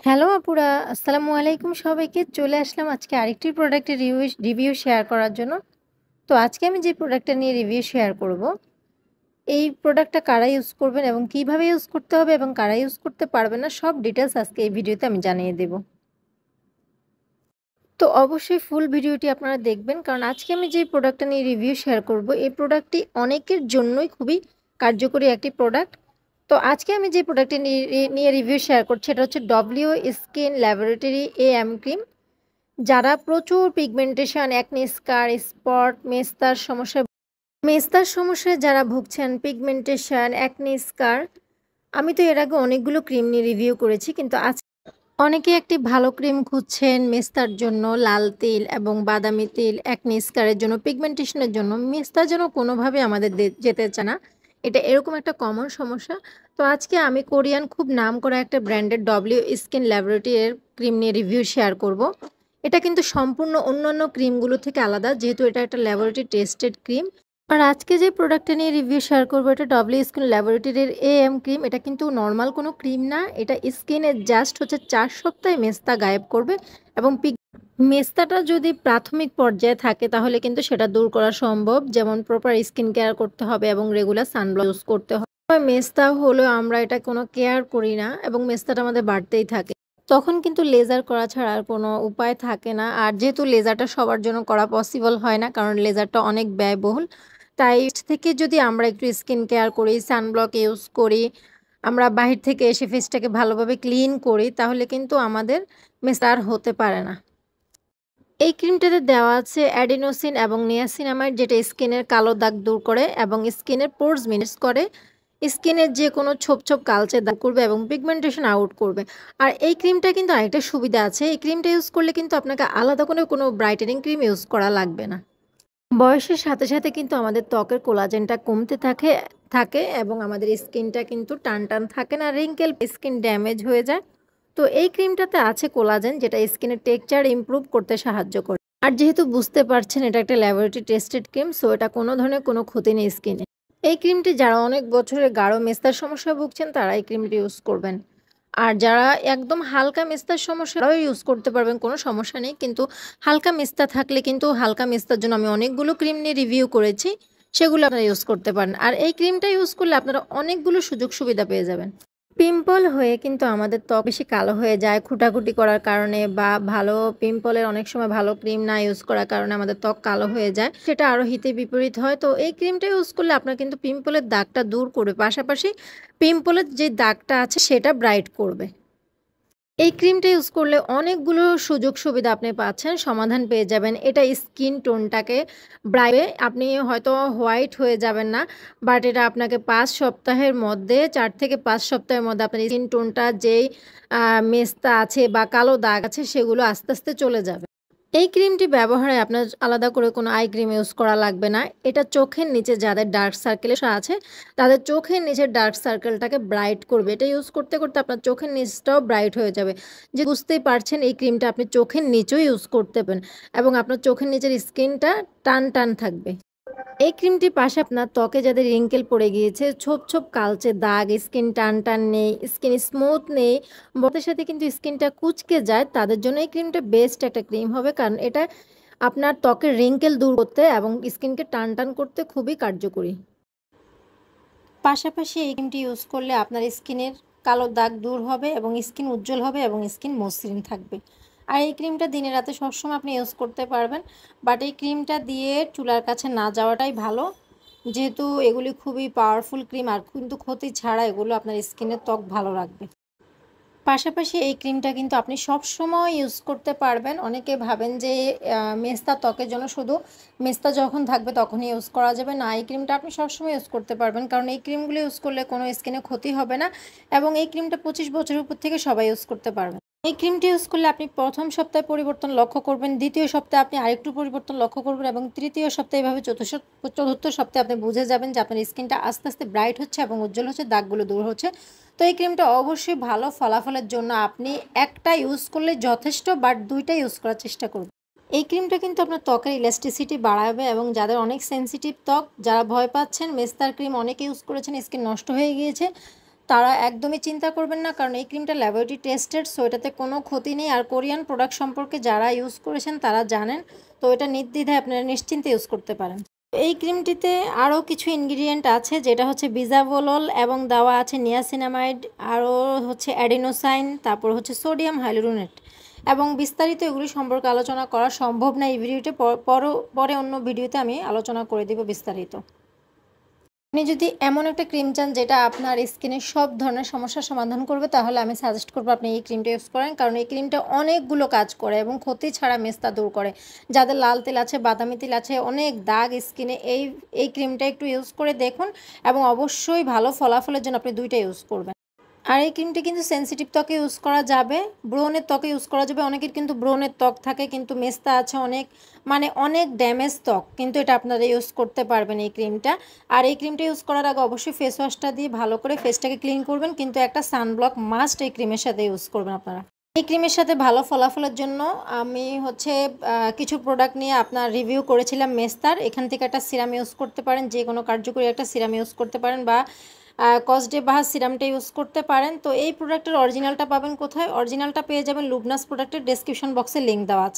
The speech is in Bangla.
হ্যালো আপুরা, আসসালামু আলাইকুম সবাইকে। চলে আসলাম আজকে আরেকটি প্রোডাক্টের রিভিউ শেয়ার করার জন্য। তো আজকে আমি যে প্রোডাক্টটা নিয়ে রিভিউ শেয়ার করব, এই প্রোডাক্টটা কারা ইউজ করবেন এবং কিভাবে ইউজ করতে হবে এবং কারা ইউজ করতে পারবে না, সব ডিটেইলস আজকে এই ভিডিওতে আমি জানিয়ে দেব। তো অবশ্যই ফুল ভিডিওটি আপনারা দেখবেন, কারণ আজকে আমি যে প্রোডাক্টটা নিয়ে রিভিউ শেয়ার করব, এই প্রোডাক্টটি অনেকের জন্যই খুবই কার্যকরী একটি প্রোডাক্ট। তো আজকে আমি যে প্রোডাক্টটি নিয়ে রিভিউ শেয়ার করছি, এটা হচ্ছে W skin laboratory AM cream. যারা প্রচুর পিগমেন্টেশন, অ্যাকনে স্কার, স্পট, মেস্তার সমস্যায় যারা ভুগছেন, পিগমেন্টেশন, অ্যাকনে স্কার, আমি তো এর আগে অনেকগুলো ক্রিম নিয়ে রিভিউ করেছি, কিন্তু আজ অনেকে একটি ভালো ক্রিম খুঁজছেন মেস্তার জন্য, লাল তিল এবং বাদামি তিল, অ্যাকনে স্কারের জন্য, পিগমেন্টেশনের জন্য। মেস্তা যেন কোনোভাবে আমাদের যেতে চায় না, এটা এরকম একটা কমন সমস্যা। তো আজকে আমি কোরিয়ান খুব নামকরা একটা ব্র্যান্ডের ডব্লিউ স্কিন ল্যাবরেটরির ক্রিম নিয়ে রিভিউ শেয়ার করব। এটা কিন্তু সম্পূর্ণ অন্যান্য ক্রিমগুলো থেকে আলাদা, যেহেতু এটা একটা ল্যাবরেটরি টেস্টেড ক্রিম। আর আজকে যে প্রোডাক্টটা নিয়ে রিভিউ শেয়ার করবো, এটা ডব্লিউ স্কিন ল্যাবরেটরির AM ক্রিম। এটা কিন্তু নর্মাল কোনো ক্রিম না, এটা স্কিনে জাস্ট হচ্ছে 4 সপ্তাহে মেস্তা গায়েব করবে এবং মেস্তাটা যদি প্রাথমিক পর্যায়ে থাকে তাহলে কিন্তু সেটা দূর করা সম্ভব, যেমন প্রপার স্কিন কেয়ার করতে হবে এবং রেগুলার সানব্লক ইউজ করতে হবে। মেস্তা হলেও আমরা এটা কোনো কেয়ার করি না এবং মেস্তাটা আমাদের বাড়তেই থাকে, তখন কিন্তু লেজার করা ছাড়া আর কোনো উপায় থাকে না। আর যেহেতু লেজারটা সবার জন্য করা পসিবল হয় না, কারণ লেজারটা অনেক ব্যয়বহুল, তাই থেকে যদি আমরা একটু স্কিন কেয়ার করি, সানব্লক ইউজ করি, আমরা বাহির থেকে এসে ফেসটাকে ভালোভাবে ক্লিন করি, তাহলে কিন্তু আমাদের মেস্তা আর হতে পারে না। এই ক্রিমটাতে দেওয়া আছে অ্যাডিনোসিন এবং নিয়াসিনামাইড, যেটা স্কিনের কালো দাগ দূর করে এবং স্কিনের পোরস মিনিটস করে, স্কিনের যে কোনো ছোপ ছোপ কালচে দাগ করবে এবং পিগমেন্টেশন আউট করবে। আর এই ক্রিমটা কিন্তু আরেকটা সুবিধা আছে, এই ক্রিমটা ইউজ করলে কিন্তু আপনাকে আলাদা করে কোনো ব্রাইটেনিং ক্রিম ইউজ করা লাগবে না। বয়সের সাথে সাথে কিন্তু আমাদের ত্বকের কোলাজেনটা কমতে থাকে থাকে এবং আমাদের স্কিনটা কিন্তু টান টান থাকে না, রিঙ্কেল, স্কিন ড্যামেজ হয়ে যায়। তো এই ক্রিমটাতে আছে কোলাজেন, যেটা স্কিনের টেক্সচার ইমপ্রুভ করতে সাহায্য করে। আর যেহেতু বুঝতে পারছেন এটা একটা ল্যাবরেটরি টেস্টেড ক্রিম, সো এটা কোনো ধরনের কোনো ক্ষতি নেই স্কিনে। এই ক্রিমটি যারা অনেক বছরের গাঢ় মেস্তার সমস্যায় ভুগছেন তারা এই ক্রিমটি ইউজ করবেন। আর যারা একদম হালকা মেস্তার সমস্যা, তারাও ইউজ করতে পারবেন, কোনো সমস্যা নেই। কিন্তু হালকা মেস্তা থাকলে কিন্তু, হালকা মেস্তার জন্য আমি অনেকগুলো ক্রিম নিয়ে রিভিউ করেছি, সেগুলো আপনারা ইউজ করতে পারেন। আর এই ক্রিমটা ইউজ করলে আপনারা অনেকগুলো সুযোগ সুবিধা পেয়ে যাবেন। পিম্পল হয়ে কিন্তু আমাদের ত্বক বেশি কালো হয়ে যায় খুঁটাখুটি করার কারণে, বা ভালো পিম্পলের অনেক সময় ভালো ক্রিম না ইউজ করার কারণে আমাদের ত্বক কালো হয়ে যায়, সেটা আরও হিতে বিপরীত হয়। তো এই ক্রিমটা ইউজ করলে আপনার কিন্তু পিম্পলের দাগটা দূর করবে, পাশাপাশি পিম্পলের যে দাগটা আছে সেটা ব্রাইট করবে। এই ক্রিমটা ইউজ করলে অনেকগুলো সুযোগ সুবিধা আপনি পাচ্ছেন, সমাধান পেয়ে যাবেন। এটা স্কিন টোনটাকে ব্রাইটে, আপনি হয়তো হোয়াইট হয়ে যাবেন না, বাট এটা আপনাকে 5 সপ্তাহের মধ্যে, 4 থেকে 5 সপ্তাহের মধ্যে আপনার স্কিন টোনটা যেই মেস্তা আছে বা কালো দাগ আছে সেগুলো আস্তে আস্তে চলে যাবে। এই ক্রিমটি ব্যবহারে আপনার আলাদা করে কোনো আই ক্রিম ইউজ করা লাগবে না। এটা চোখের নিচে যাদের ডার্ক সার্কেলের আছে, তাদের চোখের নিচের ডার্ক সার্কেলটাকে ব্রাইট করবে। এটা ইউজ করতে করতে আপনার চোখের নিচটাও ব্রাইট হয়ে যাবে। যে বুঝতেই পারছেন এই ক্রিমটা আপনি চোখের নিচেও ইউজ করতে পারেন এবং আপনার চোখের নিচের স্কিনটা টান টান থাকবে। এই ক্রিমটির পাশে আপনার ত্বকে যাদের রিঙ্কেল পড়ে গিয়েছে, ছোপ ছোপ কালচে দাগ, স্কিন টান টান নেই, স্কিন স্মুথ নেই, বয়সের সাথে কিন্তু স্কিনটা কুঁচকে যায়, তাদের জন্য এই ক্রিমটা বেস্ট একটা ক্রিম হবে, কারণ এটা আপনার ত্বকের রিঙ্কেল দূর করতে এবং স্কিনকে টান টান করতে খুবই কার্যকরী। পাশাপাশি এই ক্রিমটি ইউজ করলে আপনার স্কিনের কালো দাগ দূর হবে এবং স্কিন উজ্জ্বল হবে এবং স্কিন মসৃণ থাকবে। আর এই ক্রিমটা দিনে রাতে সবসময় আপনি ইউজ করতে পারবেন, বাট এই ক্রিমটা দিয়ে চুলার কাছে না যাওয়াটাই ভালো, যেহেতু এগুলি খুবই পাওয়ারফুল ক্রিম, আর কিন্তু ক্ষতি ছাড়া এগুলো আপনার স্কিনের ত্বক ভালো রাখবে। পাশাপাশি এই ক্রিমটা কিন্তু আপনি সবসময় ইউজ করতে পারবেন। অনেকে ভাবেন যে মেস্তা ত্বকের জন্য শুধু মেস্তা যখন থাকবে তখনই ইউজ করা যাবে, না, এই ক্রিমটা আপনি সবসময় ইউজ করতে পারবেন, কারণ এই ক্রিমগুলো ইউজ করলে কোনো স্কিনে ক্ষতি হবে না এবং এই ক্রিমটা 25 বছরের উপর থেকে সবাই ইউজ করতে পারবেন। এই ক্রিমটি ইউজ করলে আপনি প্রথম সপ্তাহে পরিবর্তন লক্ষ্য করবেন, দ্বিতীয় সপ্তাহে আপনি আরেকটু পরিবর্তন লক্ষ্য করবেন এবং তৃতীয় সপ্তাহে এভাবে চতুর্থ সপ্তাহে আপনি বুঝে যাবেন যে আপনার স্কিনটা আস্তে আস্তে ব্রাইট হচ্ছে এবং উজ্জ্বল হচ্ছে, দাগগুলো দূর হচ্ছে। তো এই ক্রিমটা অবশ্যই ভালো ফলাফলের জন্য আপনি একটা ইউজ করলে যথেষ্ট, বাট দুইটা ইউজ করার চেষ্টা করবেন। এই ক্রিমটা কিন্তু আপনার ত্বকের ইলাস্টিসিটি বাড়াবে এবং যাদের অনেক সেনসিটিভ ত্বক, যারা ভয় পাচ্ছেন, মেস্তার ক্রিম অনেকে ইউজ করেছেন, স্কিন নষ্ট হয়ে গিয়েছে, তারা একদমই চিন্তা করবেন না, কারণ এই ক্রিমটা ল্যাবরেটরি টেস্টেড, সো এটাতে কোনো ক্ষতি নেই। আর কোরিয়ান প্রোডাক্ট সম্পর্কে যারা ইউজ করেছেন তারা জানেন, তো এটা নির্দ্বিধায় আপনারা নিশ্চিন্তে ইউজ করতে পারেন। এই ক্রিমটিতে আরও কিছু ইনগ্রিডিয়েন্ট আছে, যেটা হচ্ছে বিজাভোলল এবং দেওয়া আছে নিয়াসিনামাইড, আরও হচ্ছে অ্যাডিনোসাইন, তারপর হচ্ছে সোডিয়াম হাইলুরোনেট, এবং বিস্তারিত এগুলি সম্পর্কে আলোচনা করা সম্ভব না এই ভিডিওতে। পরে অন্য ভিডিওতে আমি আলোচনা করে দিব বিস্তারিত। আপনি যদি এমন একটা ক্রিম চান যেটা আপনার স্কিনের সব ধরনের সমস্যার সমাধান করবে, তাহলে আমি সাজেস্ট করবো আপনি এই ক্রিমটা ইউজ করেন, কারণ এই ক্রিমটা অনেকগুলো কাজ করে এবং ক্ষতি ছাড়া মেস্তা দূর করে। যাদের লাল তিল আছে, বাদামি তিল আছে, অনেক দাগ স্কিনে, এই ক্রিমটা একটু ইউজ করে দেখুন, এবং অবশ্যই ভালো ফলাফলের জন্য আপনি দুইটা ইউজ করবেন। আর এই ক্রিমটি কিন্তু সেনসিটিভ ত্বকে ইউজ করা যাবে, ব্রণের ত্বকে ইউজ করা যাবে। অনেকের কিন্তু ব্রণের ত্বক থাকে, কিন্তু মেস্তা আছে অনেক, মানে অনেক ড্যামেজ ত্বক, কিন্তু এটা আপনারা ইউজ করতে পারবেন এই ক্রিমটা। আর এই ক্রিমটা ইউজ করার আগে অবশ্যই ফেস ওয়াশটা দিয়ে ভালো করে ফেসটাকে ক্লিন করবেন, কিন্তু একটা সানব্লক মাস্ট এই ক্রিমের সাথে ইউজ করবেন আপনারা। এই ক্রিমের সাথে ভালো ফলাফলের জন্য আমি হচ্ছে কিছু প্রোডাক্ট নিয়ে আপনার রিভিউ করেছিলাম মেস্তার। এখান থেকে একটা সিরাম ইউজ করতে পারেন, যে কোনো কার্যকরী একটা সিরাম ইউজ করতে পারেন, বা কসডে বাহার সিরামটা ইউজ করতে পারেন। তো এই প্রোডাক্টের অরিজিনালটা পাবেন কোথায়? অরিজিনালটা পেয়ে যাবেন লুবনাস প্রোডাক্টের ডেসক্রিপশন বক্সে লিঙ্ক দেওয়া আছে।